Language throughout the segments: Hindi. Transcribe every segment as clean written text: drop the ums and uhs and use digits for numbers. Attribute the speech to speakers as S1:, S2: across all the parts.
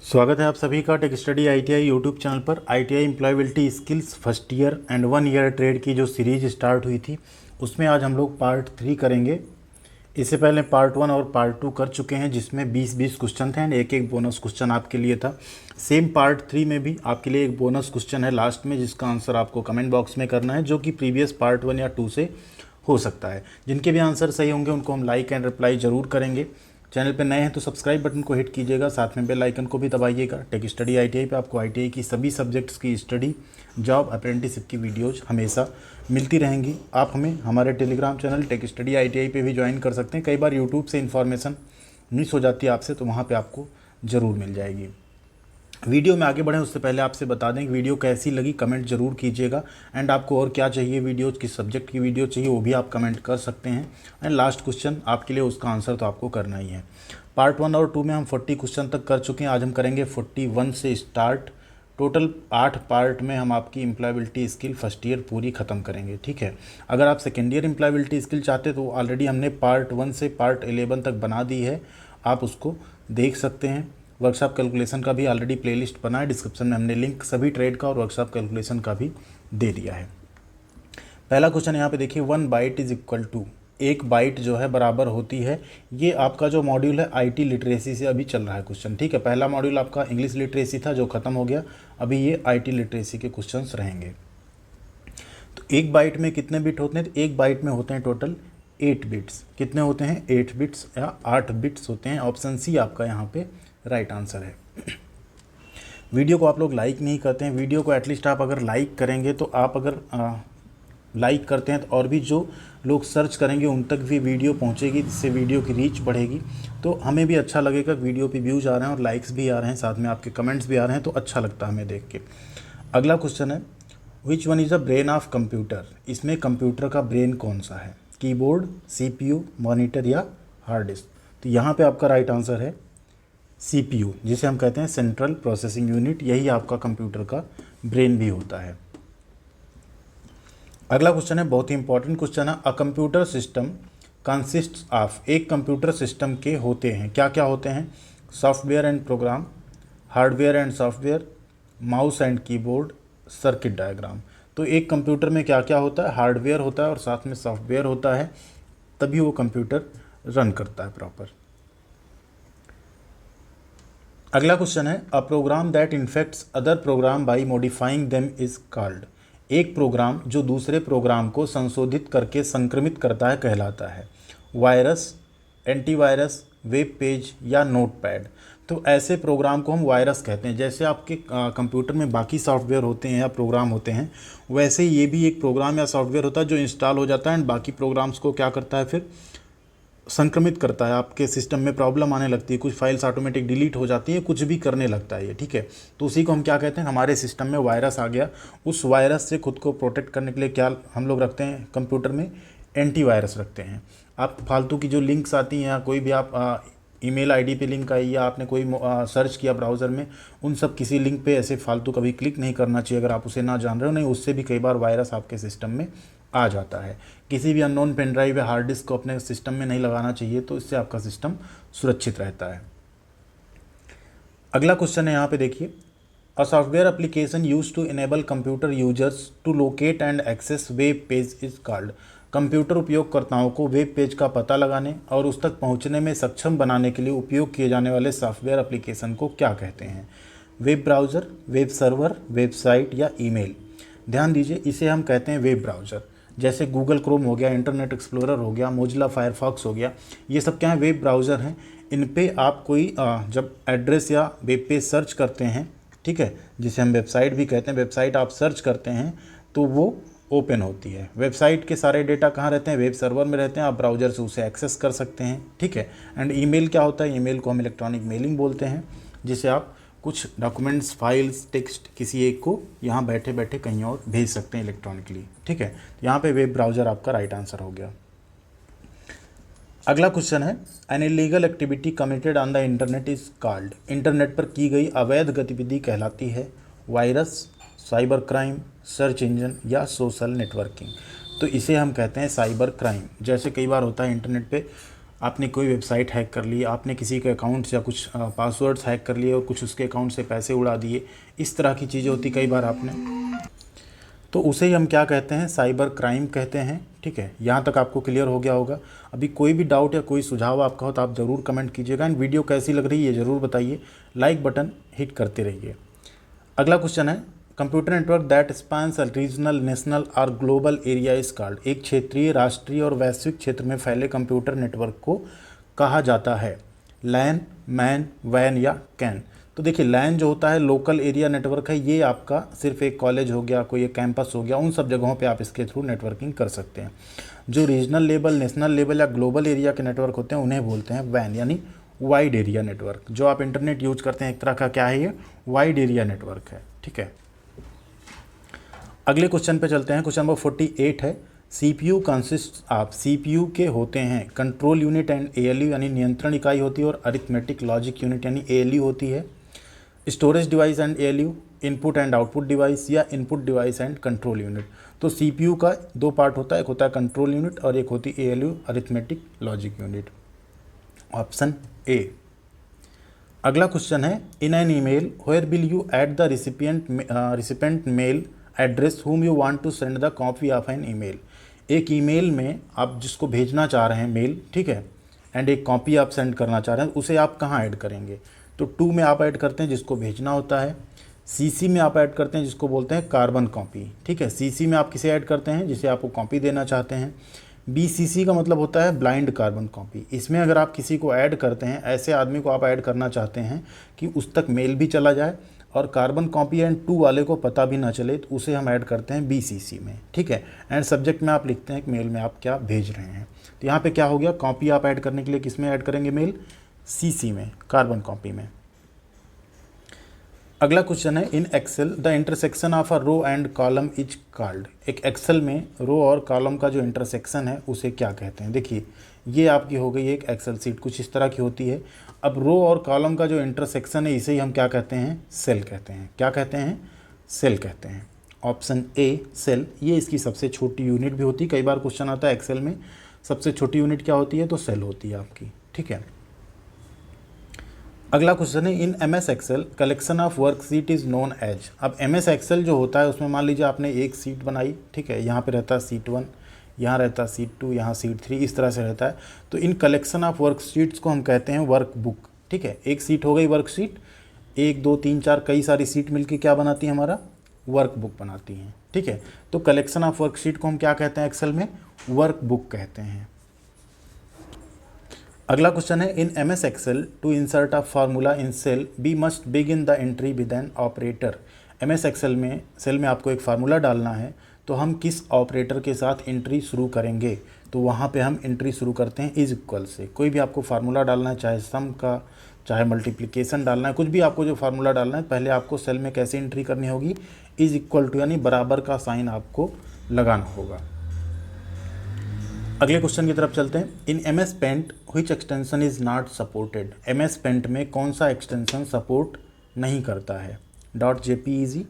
S1: स्वागत है आप सभी का tech study ITI YouTube channel पर। ITI employability skills first year and 1 year trade की जो सीरीज स्टार्ट हुई थी उसमें आज हम लोग पार्ट 3 करेंगे। इससे पहले पार्ट 1 और पार्ट 2 कर चुके हैं जिसमें 20-20 क्वेश्चन थे एंड एक बोनस क्वेश्चन आपके लिए था। सेम पार्ट 3 में भी आपके लिए एक बोनस क्वेश्चन है लास्ट में जिसका आंसर आपको कमेंट बॉक्स में करना है, जो कि प्रीवियस पार्ट 1 या 2 से हो सकता है। जिनके भी आंसर सही होंगे उनको हम लाइक एंड रिप्लाई ज़रूर करेंगे। चैनल पे नए हैं तो सब्सक्राइब बटन को हिट कीजिएगा, साथ में बेल आइकन को भी दबाइएगा। टेक स्टडी आईटीआई पे आपको आईटीआई की सभी सब्जेक्ट्स की स्टडी, जॉब, अप्रेंटिसशिप की वीडियोज हमेशा मिलती रहेंगी। आप हमें हमारे Telegram channel take study ITI पे भी ज्वाइन कर सकते हैं। कई बार यूट्यूब से इन्फॉर्मेशन मिस हो जाती है आपसे, तो वहाँ पर आपको ज़रूर मिल जाएगी। वीडियो में आगे बढ़ें उससे पहले आपसे बता दें कि वीडियो कैसी लगी कमेंट ज़रूर कीजिएगा एंड आपको और क्या चाहिए, वीडियो किस सब्जेक्ट की वीडियो चाहिए वो भी आप कमेंट कर सकते हैं। एंड लास्ट क्वेश्चन आपके लिए, उसका आंसर तो आपको करना ही है। पार्ट 1 और 2 में हम 40 क्वेश्चन तक कर चुके हैं। आज हम करेंगे 41 से स्टार्ट। टोटल 8 पार्ट में हम आपकी एम्प्लॉयबिलिटी स्किल फर्स्ट ईयर पूरी ख़त्म करेंगे, ठीक है। अगर आप सेकेंड ईयर एम्प्लॉयबिलिटी स्किल चाहते तो ऑलरेडी हमने पार्ट 1 से पार्ट 11 तक बना दी है, आप उसको देख सकते हैं। वर्कशॉप कैलकुलेशन का भी ऑलरेडी प्लेलिस्ट बना है, डिस्क्रिप्शन में हमने लिंक सभी ट्रेड का और वर्कशॉप कैलकुलेशन का भी दे दिया है। पहला क्वेश्चन यहाँ पे देखिए, 1 byte is equal to, 1 byte जो है बराबर होती है। ये आपका जो मॉड्यूल है आईटी लिटरेसी से अभी चल रहा है क्वेश्चन, ठीक है। पहला मॉड्यूल आपका इंग्लिश लिटरेसी था जो ख़त्म हो गया, अभी ये आईटी लिटरेसी के क्वेश्चंस रहेंगे। तो 1 बाइट में कितने बिट होते हैं? तो 1 बाइट में होते हैं टोटल 8 बिट्स। कितने होते हैं? 8 बिट्स या 8 बिट्स होते हैं। ऑप्शन सी आपका यहाँ पे राइट आंसर है। वीडियो को आप लोग लाइक नहीं करते हैं। वीडियो को एटलीस्ट आप अगर लाइक करेंगे तो आप अगर लाइक करते हैं तो और भी जो लोग सर्च करेंगे उन तक भी वीडियो पहुंचेगी, जिससे वीडियो की रीच बढ़ेगी। तो हमें भी अच्छा लगेगा, वीडियो पे व्यूज़ आ रहे हैं और लाइक्स भी आ रहे हैं, साथ में आपके कमेंट्स भी आ रहे हैं, तो अच्छा लगता है हमें देख के। अगला क्वेश्चन है, which one is the brain of computer? इसमें कंप्यूटर का ब्रेन कौन सा है? कीबोर्ड, सीपीयू, मॉनिटर या हार्ड डिस्क? तो यहाँ पे आपका राइट आंसर है सीपीयू, जिसे हम कहते हैं सेंट्रल प्रोसेसिंग यूनिट। यही आपका कंप्यूटर का ब्रेन भी होता है। अगला क्वेश्चन है, बहुत ही इंपॉर्टेंट क्वेश्चन है। A computer system consists of, एक कंप्यूटर सिस्टम के होते हैं, क्या क्या होते हैं? Software and program, hardware and software, mouse and keyboard, circuit diagram. तो एक कंप्यूटर में क्या क्या होता है? हार्डवेयर होता है और साथ में सॉफ्टवेयर होता है, तभी वो कंप्यूटर रन करता है प्रॉपर। अगला क्वेश्चन है, a program that infects other program by modifying them is called. एक प्रोग्राम जो दूसरे प्रोग्राम को संशोधित करके संक्रमित करता है कहलाता है वायरस, एंटीवायरस, वेब पेज या नोटपैड। तो ऐसे प्रोग्राम को हम वायरस कहते हैं। जैसे आपके कंप्यूटर में बाकी सॉफ्टवेयर होते हैं या प्रोग्राम होते हैं, वैसे ये भी एक प्रोग्राम या सॉफ्टवेयर होता है जो इंस्टॉल हो जाता है एंड बाकी प्रोग्राम्स को क्या करता है, फिर संक्रमित करता है। आपके सिस्टम में प्रॉब्लम आने लगती है, कुछ फाइल्स ऑटोमेटिक डिलीट हो जाती है, कुछ भी करने लगता है ये, ठीक है। तो उसी को हम क्या कहते हैं, हमारे सिस्टम में वायरस आ गया। उस वायरस से खुद को प्रोटेक्ट करने के लिए क्या हम लोग रखते हैं कंप्यूटर में? एंटीवायरस रखते हैं। आप फालतू की जो लिंक्स आती हैं या कोई भी आप ईमेल आईडी पे लिंक आई या आपने कोई सर्च किया ब्राउज़र में, उन सब किसी लिंक पे ऐसे फालतू कभी क्लिक नहीं करना चाहिए अगर आप उसे ना जान रहे हो। नहीं, उससे भी कई बार वायरस आपके सिस्टम में आ जाता है। किसी भी अननोन पेन ड्राइव या हार्ड डिस्क को अपने सिस्टम में नहीं लगाना चाहिए, तो इससे आपका सिस्टम सुरक्षित रहता है। अगला क्वेश्चन है यहाँ पे देखिए, a software application use to enable computer users to locate and access web page is called. Computer उपयोगकर्ताओं को वेब पेज का पता लगाने और उस तक पहुँचने में सक्षम बनाने के लिए उपयोग किए जाने वाले सॉफ्टवेयर एप्लीकेशन को क्या कहते हैं? Web browser, web server, website या ईमेल? ध्यान दीजिए, इसे हम कहते हैं वेब ब्राउज़र। जैसे गूगल क्रोम हो गया, इंटरनेट एक्सप्लोरर हो गया, मोजिला फायरफॉक्स हो गया, ये सब क्या है? वेब ब्राउज़र हैं। इन पे आप कोई जब एड्रेस या वेब पेज सर्च करते हैं, ठीक है, जिसे हम वेबसाइट भी कहते हैं, वेबसाइट आप सर्च करते हैं तो वो ओपन होती है। वेबसाइट के सारे डेटा कहाँ रहते हैं? वेब सर्वर में रहते हैं। आप ब्राउज़र से उसे एक्सेस कर सकते हैं, ठीक है। एंड ईमेल क्या होता है? ईमेल को हम इलेक्ट्रॉनिक मेलिंग बोलते हैं, जिसे आप कुछ डॉक्यूमेंट्स, फाइल्स, टेक्स्ट किसी एक को यहाँ बैठे बैठे कहीं और भेज सकते हैं इलेक्ट्रॉनिकली, ठीक है। यहाँ पे वेब ब्राउज़र आपका राइट आंसर हो गया। अगला क्वेश्चन है, an illegal activity committed on the internet is called. Internet पर की गई अवैध गतिविधि कहलाती है virus, cyber crime, search engine या सोशल नेटवर्किंग? तो इसे हम कहते हैं साइबर क्राइम। जैसे कई बार होता है इंटरनेट पे आपने कोई वेबसाइट हैक कर ली, आपने किसी के अकाउंट्स या कुछ पासवर्ड्स हैक कर लिए और कुछ उसके अकाउंट से पैसे उड़ा दिए, इस तरह की चीज़ें होती कई बार आपने, तो उसे ही हम क्या कहते हैं, साइबर क्राइम कहते हैं। ठीक है, यहाँ तक आपको क्लियर हो गया होगा। अभी कोई भी डाउट या कोई सुझाव आपका हो तो आप ज़रूर कमेंट कीजिएगा एंड वीडियो कैसी लग रही है ये ज़रूर बताइए, लाइक बटन हिट करते रहिए। अगला क्वेश्चन है, computer network that spans a regional, national और ग्लोबल एरिया इज कॉल्ड। एक क्षेत्रीय, राष्ट्रीय और वैश्विक क्षेत्र में फैले कंप्यूटर नेटवर्क को कहा जाता है लैन, मैन, वैन या कैन। तो देखिए, लैन जो होता है लोकल एरिया नेटवर्क है, ये आपका सिर्फ एक कॉलेज हो गया, कोई एक कैंपस हो गया, उन सब जगहों पे आप इसके थ्रू नेटवर्किंग कर सकते हैं। जो रीजनल लेवल, नेशनल लेवल या ग्लोबल एरिया के नेटवर्क होते हैं उन्हें बोलते हैं वैन, यानी वाइड एरिया नेटवर्क। जो आप इंटरनेट यूज करते हैं एक तरह का क्या है, ये वाइड एरिया नेटवर्क है। ठीक है, अगले क्वेश्चन पे चलते हैं। क्वेश्चन नंबर 48 है, सीपीयू कंसिस्ट ऑफ, सीपीयू के होते हैं कंट्रोल यूनिट एंड एएलयू यानी नियंत्रण इकाई होती है, और अरिथमेटिक लॉजिक यूनिट यानी एएलयू होती है। Storage device and ALU, input and output device या input device and control unit. तो सीपीयू का दो पार्ट होता है, एक होता है कंट्रोल यूनिट और एक होती है ALU, arithmetic logic unit. Option A. अगला क्वेश्चन है, in an email where will you add the recipient mail address whom you want to send the copy of an email। एक ईमेल में आप जिसको भेजना चाह रहे हैं मेल, ठीक है, एंड एक कॉपी आप सेंड करना चाह रहे हैं, उसे आप कहाँ ऐड करेंगे। तो टू में आप ऐड करते हैं जिसको भेजना होता है, सीसी में आप ऐड करते हैं जिसको बोलते हैं कार्बन कॉपी। ठीक है, सीसी में आप किसे ऐड करते हैं, जिसे आपको कॉपी देना चाहते हैं। बीसीसी का मतलब होता है ब्लाइंड कार्बन कॉपी। इसमें अगर आप किसी को ऐड करते हैं, ऐसे आदमी को आप ऐड करना चाहते हैं कि उस तक मेल भी चला जाए और कार्बन कॉपी एंड टू वाले को पता भी ना चले, तो उसे हम ऐड करते हैं बीसीसी में। ठीक है, एंड सब्जेक्ट में आप लिखते हैं कि मेल में आप क्या भेज रहे हैं। तो यहाँ पे क्या हो गया, कॉपी आप ऐड करने के लिए किस में ऐड करेंगे मेल, सीसी में, कार्बन कॉपी में। अगला क्वेश्चन है, in Excel the intersection of a row and column is called. एक एक्सेल में रो और कॉलम का जो इंटरसेक्शन है उसे क्या कहते हैं। देखिए, ये आपकी हो गई एक एक्सेल सीट, कुछ इस तरह की होती है। अब रो और कॉलम का जो इंटरसेक्शन है इसे ही हम क्या कहते हैं, सेल कहते हैं। क्या कहते हैं, सेल कहते हैं। Option A, cell. ये इसकी सबसे छोटी यूनिट भी होती है। कई बार क्वेश्चन आता है एक्सेल में सबसे छोटी यूनिट क्या होती है, तो सेल होती है आपकी। ठीक है, अगला क्वेश्चन है, in MS Excel collection of worksheet is known as. अब एमएस एक्सेल जो होता है उसमें मान लीजिए आपने एक सीट बनाई, ठीक है, यहाँ पे रहता है सीट 1, यहाँ रहता है सीट 2, यहाँ सीट 3, इस तरह से रहता है। तो इन कलेक्शन ऑफ वर्कशीट्स को हम कहते हैं वर्क बुक। ठीक है, एक सीट हो गई वर्कशीट, 1 2 3 4 कई सारी सीट मिलकर क्या बनाती है, हमारा वर्क बुक बनाती हैं। ठीक है, तो कलेक्शन ऑफ वर्कशीट को हम क्या कहते हैं एक्सेल में, वर्क बुक कहते हैं। अगला क्वेश्चन है, in MS Excel to insert a formula in cell be must begin the entry with an operator. MS Excel में सेल में आपको एक फार्मूला डालना है, तो हम किस ऑपरेटर के साथ एंट्री शुरू करेंगे, तो वहाँ पे हम एंट्री शुरू करते हैं इज इक्वल से। कोई भी आपको फार्मूला डालना है, चाहे सम का, चाहे मल्टीप्लिकेशन डालना है, कुछ भी आपको जो फार्मूला डालना है, पहले आपको सेल में कैसे एंट्री करनी होगी, इज इक्वल टू, यानी बराबर का साइन आपको लगाना होगा। अगले क्वेश्चन की तरफ चलते हैं, in MS Paint which extension is not supported. MS Paint में कौन सा एक्सटेंशन सपोर्ट नहीं करता है, .jpeg,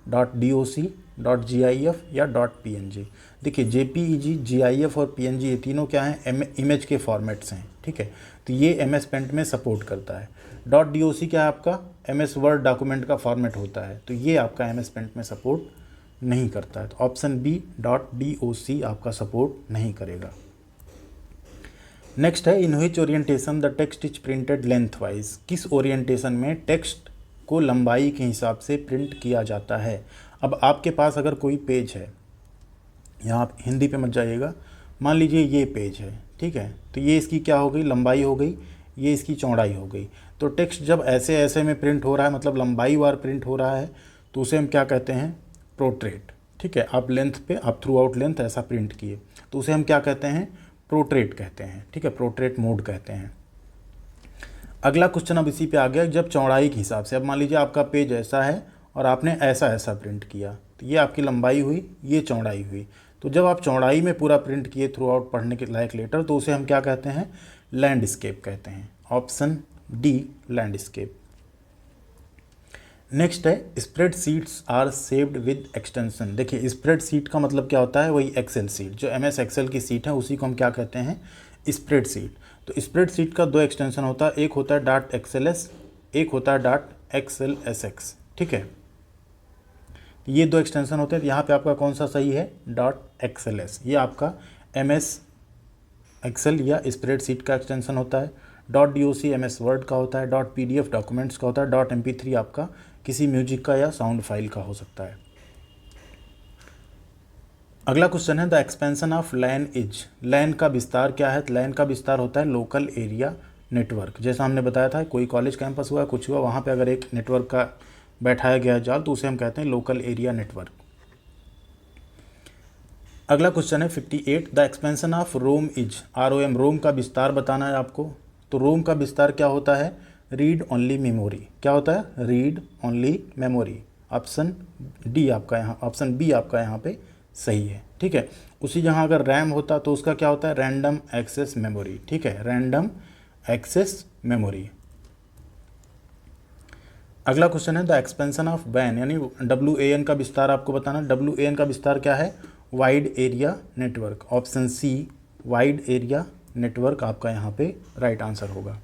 S1: .doc, .gif या .png। देखिए, JPEG, GIF और PNG ये तीनों क्या हैं, इमेज के फॉर्मेट्स हैं। ठीक है, तो ये एमएस पेंट में सपोर्ट करता है। .doc क्या है आपका, MS वर्ड डॉक्यूमेंट का फॉर्मेट होता है, तो ये आपका एमएस पेंट में सपोर्ट नहीं करता है। तो ऑप्शन बी .doc आपका सपोर्ट नहीं करेगा। नेक्स्ट है, in which orientation the text is printed length wise. किस ओरिएंटेशन में टेक्स्ट को लंबाई के हिसाब से प्रिंट किया जाता है। अब आपके पास अगर कोई पेज है, यहाँ आप हिंदी पे मत जाइएगा, मान लीजिए ये पेज है, ठीक है, तो ये इसकी क्या हो गई, लंबाई हो गई, ये इसकी चौड़ाई हो गई। तो टेक्स्ट जब ऐसे ऐसे में प्रिंट हो रहा है, मतलब लंबाई वार प्रिंट हो रहा है, तो उसे हम क्या कहते हैं, प्रोट्रेट। ठीक है, आप लेंथ पे, आप थ्रू आउट लेंथ ऐसा प्रिंट किए, तो उसे हम क्या कहते हैं, प्रोट्रेट कहते हैं। ठीक है, प्रोट्रेट मोड कहते हैं। अगला क्वेश्चन अब इसी पे आ गया, जब चौड़ाई के हिसाब से, अब मान लीजिए आपका पेज ऐसा है और आपने ऐसा ऐसा प्रिंट किया, तो ये आपकी लंबाई हुई, ये चौड़ाई हुई। तो जब आप चौड़ाई में पूरा प्रिंट किए थ्रू आउट पढ़ने के लायक लेटर, तो उसे हम क्या कहते हैं, लैंडस्केप कहते हैं। Option D, landscape. नेक्स्ट है, spreadsheets are saved with extension. देखिए, स्प्रेड शीट का मतलब क्या होता है, वही एक्सेल शीट, जो एमएस एक्सेल की सीट है उसी को हम क्या कहते हैं, स्प्रेड शीट। तो स्प्रेडशीट का 2 एक्सटेंशन होता है, एक होता है डॉट XLS, एक होता है डॉट XLSX, ठीक है। ये 2 एक्सटेंशन होते हैं। यहाँ पे आपका कौन सा सही है, डॉट XLS, ये आपका MS एक्सेल या स्प्रेडशीट का एक्सटेंशन होता है। डॉट DOC MS वर्ड का होता है। डॉट PDF डॉक्यूमेंट्स का होता है। डॉट MP3 आपका किसी म्यूजिक का या साउंड फाइल का हो सकता है। अगला क्वेश्चन है the expansion of LAN is, LAN का विस्तार क्या है। लैन का विस्तार होता है लोकल एरिया नेटवर्क। जैसा हमने बताया था कोई कॉलेज कैंपस हुआ, कुछ हुआ, वहाँ पे अगर एक नेटवर्क का बैठाया गया जाल तो उसे हम कहते हैं लोकल एरिया नेटवर्क। अगला क्वेश्चन है 58 the expansion of ROM is, ROM, ROM का विस्तार बताना है आपको। तो रोम का विस्तार क्या होता है, रीड ओनली मेमोरी। क्या होता है, read only memory. Option D आपका यहाँ, ऑप्शन बी आपका यहाँ पे सही है, ठीक है। उसी जहाँ अगर रैम होता तो उसका क्या होता है, रैंडम एक्सेस मेमोरी, ठीक है, रैंडम एक्सेस मेमोरी। अगला क्वेश्चन है द एक्सपेंशन ऑफ WAN, यानी WAN का विस्तार आपको बताना। WAN का विस्तार क्या है, wide area network. Option C wide area network आपका यहाँ पे राइट आंसर होगा।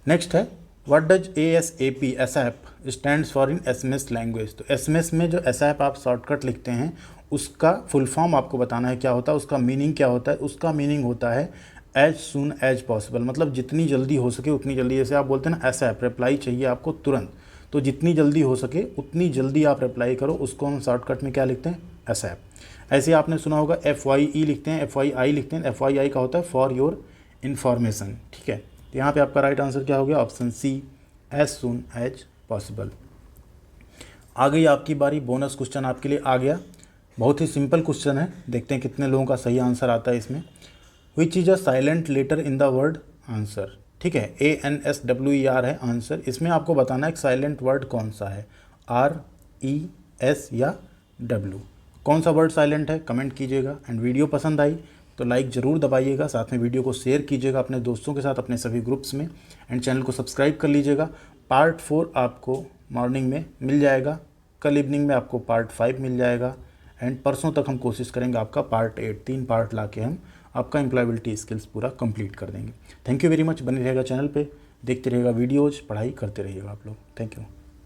S1: नेक्स्ट है what does ASAP stands for in SMS language. तो SMS में जो ASAP आप शॉर्टकट लिखते हैं उसका फुल फॉर्म आपको बताना है क्या होता है, उसका मीनिंग क्या होता है। उसका मीनिंग होता है एज सून एज पॉसिबल, मतलब जितनी जल्दी हो सके उतनी जल्दी। जैसे आप बोलते हैं ना ASAP, रिप्लाई चाहिए आपको तुरंत, तो जितनी जल्दी हो सके उतनी जल्दी आप रिप्लाई करो, उसको हम शॉर्टकट में क्या लिखते हैं, ASAP। ऐसे आपने सुना होगा FYE लिखते हैं, FYI लिखते हैं। FYI का होता है फॉर योर इन्फॉर्मेशन, ठीक है। तो यहाँ पे आपका राइट आंसर क्या हो गया, option C as soon as possible. आ गई आपकी बारी, बोनस क्वेश्चन आपके लिए आ गया। बहुत ही सिंपल क्वेश्चन है, देखते हैं कितने लोगों का सही आंसर आता है इसमें। Which is a silent letter in the word answer, ठीक है, ANSWER है आंसर। इसमें आपको बताना है एक साइलेंट वर्ड कौन सा है, R, E, S या W, कौन सा वर्ड साइलेंट है, कमेंट कीजिएगा। एंड वीडियो पसंद आई तो लाइक ज़रूर दबाइएगा, साथ में वीडियो को शेयर कीजिएगा अपने दोस्तों के साथ, अपने सभी ग्रुप्स में। एंड चैनल को सब्सक्राइब कर लीजिएगा। पार्ट 4 आपको मॉर्निंग में मिल जाएगा, कल इवनिंग में आपको पार्ट 5 मिल जाएगा। एंड परसों तक हम कोशिश करेंगे आपका पार्ट 8, 3 पार्ट ला के हम आपका एम्प्लॉयबिलिटी स्किल्स पूरा कंप्लीट कर देंगे। थैंक यू वेरी मच, बने रहेगा चैनल पे, देखते रहिएगा वीडियोज़, पढ़ाई करते रहिएगा आप लोग। Thank you.